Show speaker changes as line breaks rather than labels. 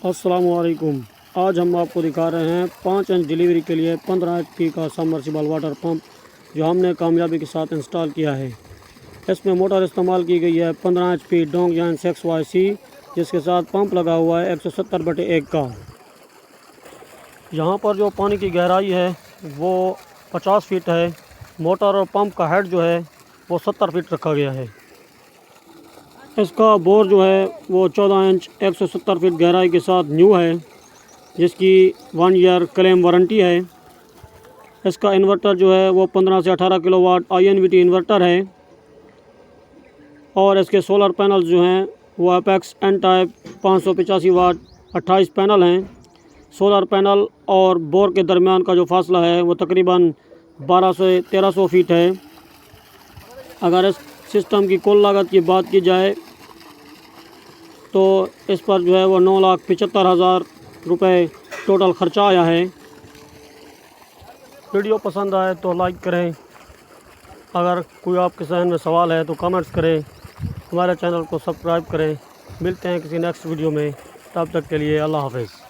अस्सलाम वालेकुम। आज हम आपको दिखा रहे हैं 5 इंच डिलीवरी के लिए 15 HP का सबमर्सिबल वाटर पंप जो हमने कामयाबी के साथ इंस्टॉल किया है। इसमें मोटर इस्तेमाल की गई है 15 HP डोंगयान 6YC, जिसके साथ पंप लगा हुआ है 170/1 का। यहाँ पर जो पानी की गहराई है वो 50 फीट है। मोटर और पंप का हेड जो है वो 70 फीट रखा गया है। इसका बोर जो है वो 14 इंच 170 फीट गहराई के साथ न्यू है, जिसकी 1 ईयर क्लेम वारंटी है। इसका इन्वर्टर जो है वो 15 से 18 किलोवाट INVT इन्वर्टर है और इसके सोलर पैनल जो हैं वो अपेक्स N टाइप 585 वाट 28 पैनल हैं। सोलर पैनल और बोर के दरमियान का जो फासला है वो तकरीबन 1200 से 1300 फीट है। अगर इस सिस्टम की कुल लागत की बात की जाए तो इस पर जो है वो 9,75,000 रुपये टोटल ख़र्चा आया है। वीडियो पसंद आए तो लाइक करें। अगर कोई आपके जहन में सवाल है तो कमेंट्स करें। हमारे चैनल को सब्सक्राइब करें। मिलते हैं किसी नेक्स्ट वीडियो में, तब तक के लिए अल्लाह हाफ़िज़।